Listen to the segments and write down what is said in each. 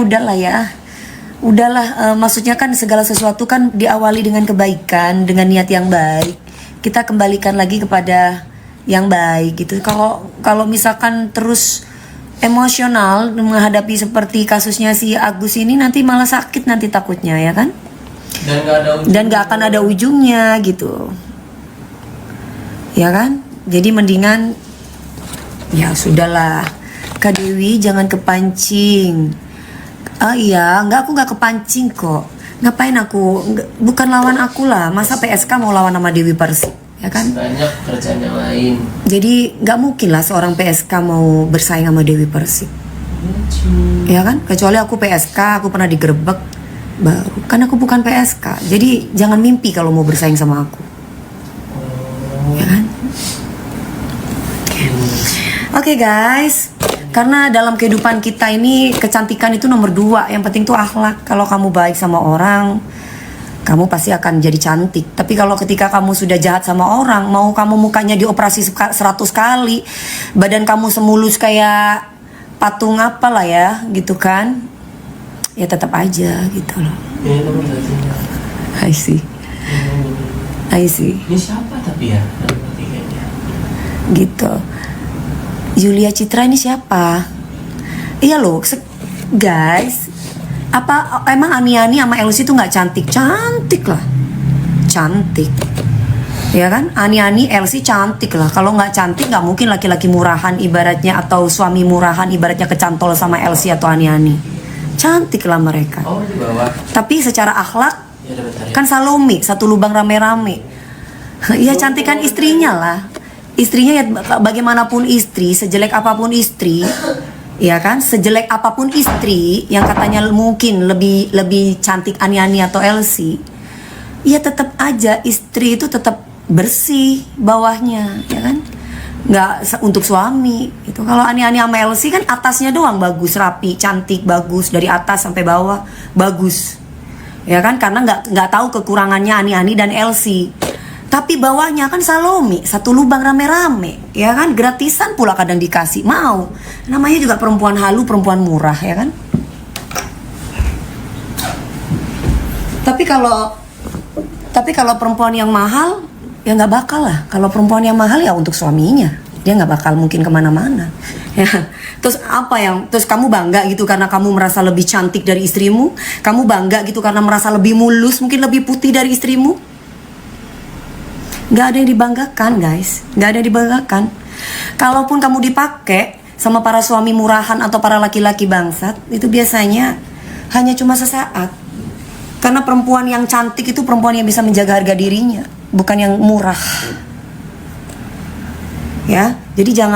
udahlah ya. Udahlah, maksudnya kan segala sesuatu kan diawali dengan kebaikan, dengan niat yang baik. Kita kembalikan lagi kepada yang baik gitu. Kalau misalkan terus emosional menghadapi seperti kasusnya si Agus ini, nanti malah sakit nanti takutnya ya kan? Dan gak akan ada ujungnya gitu. Ya kan? Jadi mendingan ya sudahlah. Kak Dewi jangan kepancing. Iya, aku nggak kepancing kok. Ngapain aku? Bukan lawan aku lah. Masa PSK mau lawan sama Dewi Persik, ya kan? Banyak kerjaan yang lain. Jadi nggak mungkin lah seorang PSK mau bersaing sama Dewi Persik, ya kan? Kecuali aku PSK, aku pernah digerebek, baru. Kan aku bukan PSK. Jadi jangan mimpi kalau mau bersaing sama aku, ya kan? Oke guys, karena dalam kehidupan kita ini kecantikan itu nomor 2. Yang penting tuh akhlak. Kalau kamu baik sama orang, kamu pasti akan jadi cantik. Tapi kalau ketika kamu sudah jahat sama orang, mau kamu mukanya dioperasi 100 kali, badan kamu semulus kayak patung apa lah ya, gitu kan, ya tetap aja gitu loh. I see. Ini siapa tapi ya? Gitu. Yulia Citra ini siapa? Iya loh, guys. Apa emang Ani sama Elsie tuh nggak cantik? Cantik lah, cantik. Ya kan? Ani Elsie cantik lah. Kalau nggak cantik nggak mungkin laki-laki murahan ibaratnya atau suami murahan ibaratnya kecantol sama Elsie atau Ani. Cantik lah mereka. Oh, di bawah. Tapi secara akhlak Ya, kan Salome satu lubang rame-rame. Iya cantikan istrinya lah. Istrinya ya bagaimanapun istri, sejelek apapun istri, ya kan, sejelek apapun istri yang katanya mungkin lebih cantik Ani atau Elsie, ya tetap aja istri itu tetap bersih bawahnya, ya kan, nggak untuk suami itu. Kalau Ani sama Elsie kan atasnya doang bagus, rapi, cantik, bagus dari atas sampai bawah bagus, ya kan, karena nggak tahu kekurangannya Ani dan Elsie. Tapi bawahnya kan Salome, satu lubang rame-rame, ya kan, gratisan pula kadang dikasih, mau. Namanya juga perempuan halu, perempuan murah, ya kan. Tapi kalau perempuan yang mahal, ya nggak bakal lah. Kalau perempuan yang mahal ya untuk suaminya, dia nggak bakal mungkin kemana-mana. Ya. Terus terus kamu bangga gitu karena kamu merasa lebih cantik dari istrimu? Kamu bangga gitu karena merasa lebih mulus, mungkin lebih putih dari istrimu? Gak ada yang dibanggakan guys, gak ada yang dibanggakan. Kalaupun kamu dipakai sama para suami murahan atau para laki-laki bangsat, itu biasanya hanya cuma sesaat. Karena perempuan yang cantik itu perempuan yang bisa menjaga harga dirinya, bukan yang murah. Ya, jadi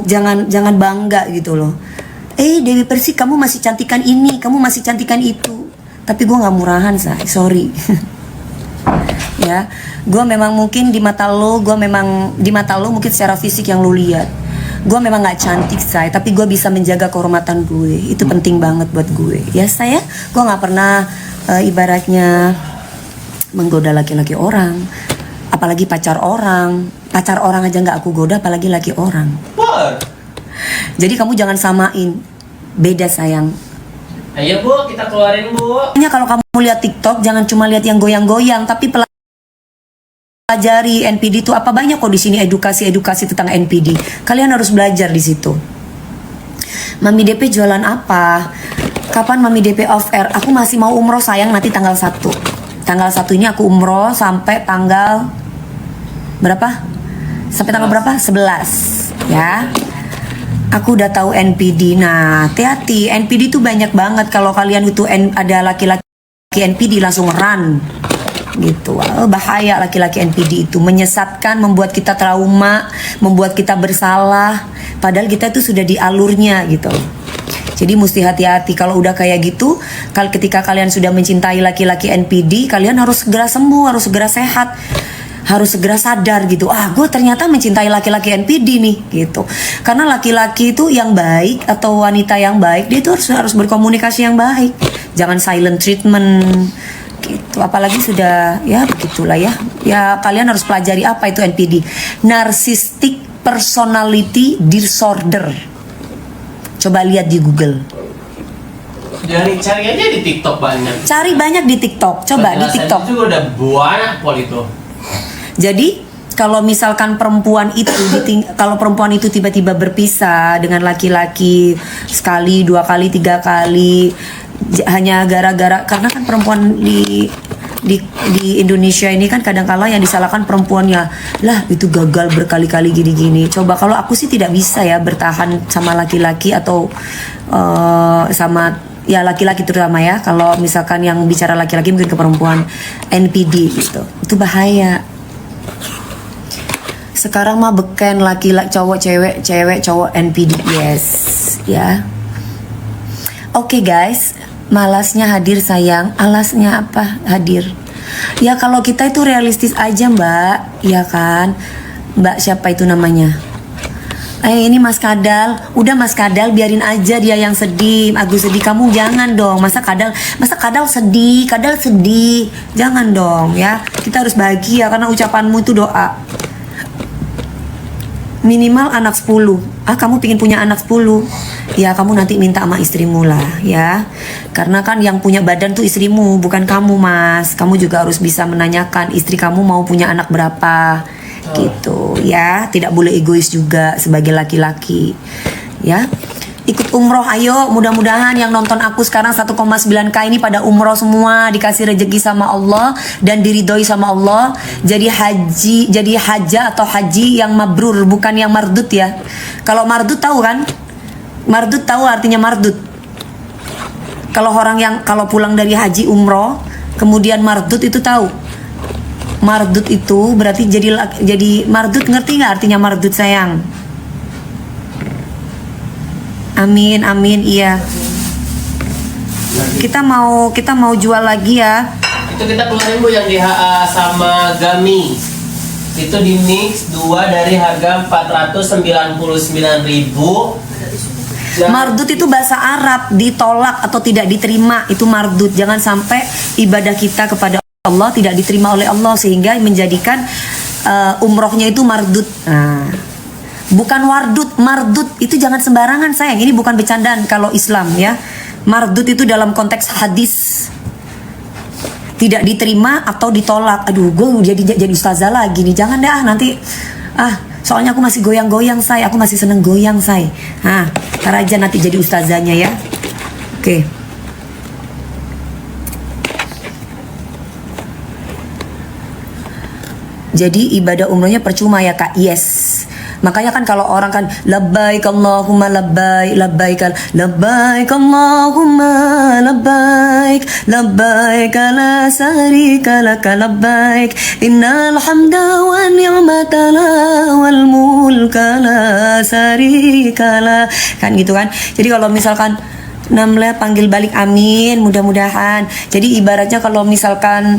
jangan bangga gitu loh. Dewi Persik kamu masih cantikan ini, kamu masih cantikan itu. Tapi gue nggak murahan say, sorry. Ya, gue memang mungkin di mata lo mungkin secara fisik yang lo lihat, gue memang nggak cantik say, tapi gue bisa menjaga kehormatan gue, itu penting banget buat gue. Ya saya, gue nggak pernah ibaratnya menggoda laki-laki orang, apalagi pacar orang aja nggak aku goda, apalagi laki orang. What? Jadi kamu jangan samain, beda sayang. Ayo Bu, kita keluarin Bu. Hanya kalau kamu lihat TikTok, jangan cuma lihat yang goyang-goyang, tapi pelajari NPD itu apa banyak kok di sini edukasi tentang NPD. Kalian harus belajar di situ. Mami DP jualan apa? Kapan Mami DP off air? Aku masih mau umroh sayang, nanti tanggal 1. Tanggal 1 ini aku umroh sampai tanggal berapa? Sampai tanggal berapa? 11 ya. Aku udah tahu NPD. Nah, hati-hati. NPD itu banyak banget. Kalau kalian itu ada laki-laki NPD langsung run. Gitu. Bahaya laki-laki NPD itu. Menyesatkan, membuat kita trauma, membuat kita bersalah. Padahal kita itu sudah di alurnya gitu. Jadi mesti hati-hati. Kalau udah kayak gitu, ketika kalian sudah mencintai laki-laki NPD, kalian harus segera sembuh, harus segera sehat. Harus segera sadar gitu, gue ternyata mencintai laki-laki NPD nih gitu. Karena laki-laki itu yang baik atau wanita yang baik, dia itu harus berkomunikasi yang baik, jangan silent treatment gitu. Apalagi sudah ya begitulah ya. Ya kalian harus pelajari apa itu NPD, Narcissistic Personality Disorder. Coba lihat di Google. Cari aja di TikTok banyak. Cari banyak di TikTok. Coba di Penjelasan TikTok. juga udah banyak pol itu. Jadi kalau misalkan perempuan itu kalau perempuan itu tiba-tiba berpisah dengan laki-laki sekali, 2 kali, 3 kali hanya gara-gara karena kan perempuan di Indonesia ini kan kadang-kala yang disalahkan perempuannya, lah itu gagal berkali-kali gini-gini. Coba kalau aku sih tidak bisa ya bertahan sama laki-laki atau sama ya laki-laki terutama ya. Kalau misalkan yang bicara laki-laki mungkin ke perempuan NPD gitu, itu bahaya. Sekarang mah beken laki-laki cowok cewek cowok NPD, yes ya. Oke guys, malasnya hadir sayang, alasnya apa hadir? Ya kalau kita itu realistis aja mbak, ya kan? Mbak siapa itu namanya? Ini Mas Kadal, udah Mas Kadal biarin aja dia yang sedih. Agus sedih, kamu jangan dong. Masa Kadal sedih, jangan dong ya. Kita harus bahagia karena ucapanmu itu doa. Minimal anak 10. Kamu pingin punya anak 10. Ya kamu nanti minta sama istrimu lah ya. Karena kan yang punya badan tuh istrimu, bukan kamu mas. Kamu juga harus bisa menanyakan istri kamu mau punya anak berapa gitu ya. Tidak boleh egois juga sebagai laki-laki ya. Ikut umroh ayo, mudah-mudahan yang nonton aku sekarang 1,9K ini pada umroh semua, dikasih rezeki sama Allah dan diridhoi sama Allah. Jadi haja atau haji yang mabrur, bukan yang mardut ya. Kalau mardut tahu kan? Mardut tahu artinya mardut. Kalau orang yang kalau pulang dari haji umroh kemudian mardut itu tahu. Mardut itu berarti jadi mardut, ngerti nggak artinya mardut sayang? Amin, iya. Kita mau jual lagi ya. Itu kita keluarin bu yang di HA sama Gami. Itu di mix 2 dari harga 499.000. Mardut itu bahasa Arab, ditolak atau tidak diterima, itu mardut. Jangan sampai ibadah kita kepada Allah tidak diterima oleh Allah sehingga menjadikan umrohnya itu mardut. Nah, bukan wardut, mardut itu jangan sembarangan sayang. Ini bukan bercandaan kalau Islam ya. Mardut itu dalam konteks hadis tidak diterima atau ditolak. Aduh, gue jadi ustazah lagi nih. Jangan dah nanti. Soalnya aku masih goyang-goyang say. Aku masih seneng goyang say. Ntar aja nanti jadi ustazahnya ya. Oke. Jadi ibadah umrohnya percuma ya kak. Yes. Makanya kan kalau orang kan labbaik Allahumma labbaik labbaik Allahumma labbaik la syarika lak labbaik innal hamda wan ni'mata wal mulka la syarika lak, kan gitu kan. Jadi kalau misalkan Namle panggil balik amin, mudah-mudahan. Jadi ibaratnya kalau misalkan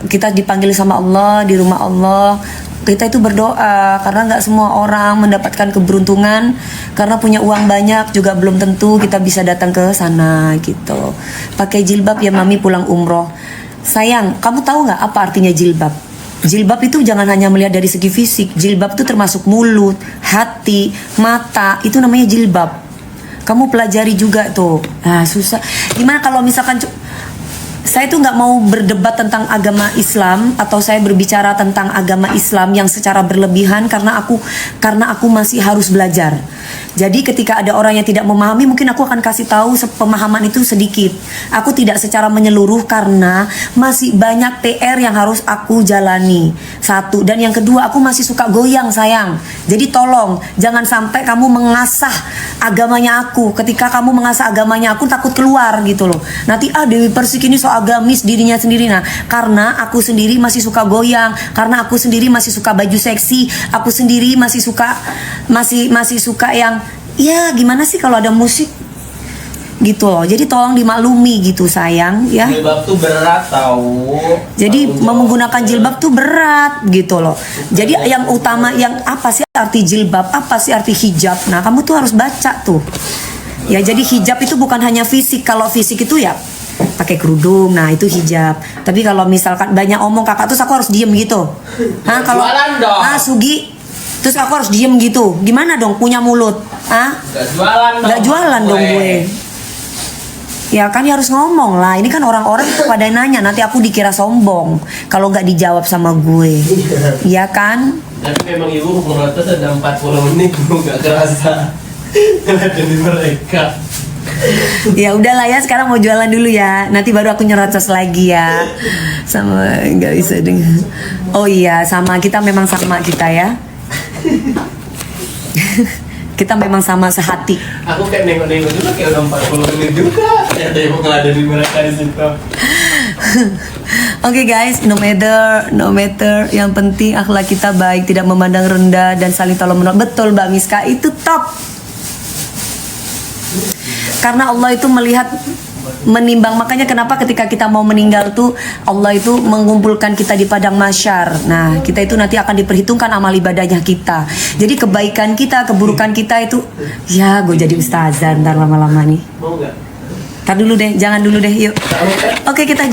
kita dipanggil sama Allah di rumah Allah, kita itu berdoa karena nggak semua orang mendapatkan keberuntungan karena punya uang banyak juga belum tentu kita bisa datang ke sana gitu. Pakai jilbab ya mami pulang umroh. Sayang, kamu tahu nggak apa artinya jilbab? Jilbab itu jangan hanya melihat dari segi fisik. Jilbab itu termasuk mulut, hati, mata, itu namanya jilbab. Kamu pelajari juga tuh. Susah. Gimana kalau misalkan saya tuh nggak mau berdebat tentang agama Islam atau saya berbicara tentang agama Islam yang secara berlebihan karena aku masih harus belajar. Jadi ketika ada orang yang tidak memahami, mungkin aku akan kasih tahu pemahaman itu sedikit. Aku tidak secara menyeluruh karena masih banyak PR yang harus aku jalani. Satu, dan yang kedua aku masih suka goyang sayang. Jadi tolong jangan sampai kamu mengasah agamanya aku. Ketika kamu mengasah agamanya aku takut keluar gitu loh. Nanti Dewi Persik ini so agamis dirinya sendiri. Nah, karena aku sendiri masih suka goyang, karena aku sendiri masih suka baju seksi, aku sendiri masih suka yang ya gimana sih kalau ada musik gitu loh. Jadi tolong dimaklumi gitu sayang ya. Jilbab tuh berat tahu. Jadi menggunakan jilbab tuh berat gitu loh. Jadi yang utama yang apa sih arti jilbab, apa sih arti hijab. Nah kamu tuh harus baca tuh. Ya jadi hijab itu bukan hanya fisik. Kalau fisik itu ya pakai kerudung, nah itu hijab. Tapi kalau misalkan banyak omong kakak terus aku harus diem gitu. Kalau Sugi terus aku harus diem gitu. Gimana dong punya mulut? Gak jualan dong. Gak jualan dong gue. Ya kan ya harus ngomong lah. Ini kan orang-orang tuh pada nanya, nanti aku dikira sombong kalau nggak dijawab sama gue. Iya kan? Tapi memang ibu merotos ada 40 menit, bu nggak kerasa. Ngeladenin mereka. Ya udahlah ya, sekarang mau jualan dulu ya. Nanti baru aku nyerocos lagi ya. Sama nggak bisa dengar. Oh iya, sama kita memang sama kita ya. Kita memang sama sehati. Aku kayak nengok-nengok juga kayak udah 40 menit juga. Ada yang mau ngeladenin mereka di situ. Oke guys, no matter, yang penting akhlak kita baik, tidak memandang rendah dan saling tolong menolong. Betul Mbak Miska, itu top. Karena Allah itu melihat, menimbang, makanya kenapa ketika kita mau meninggal tuh Allah itu mengumpulkan kita di padang mahsyar. Nah, kita itu nanti akan diperhitungkan amal ibadahnya kita. Jadi kebaikan kita, keburukan kita itu, ya gue jadi ustazah ntar lama-lama nih. Mau nggak? Ntar dulu deh, jangan dulu deh, yuk. Oke, kita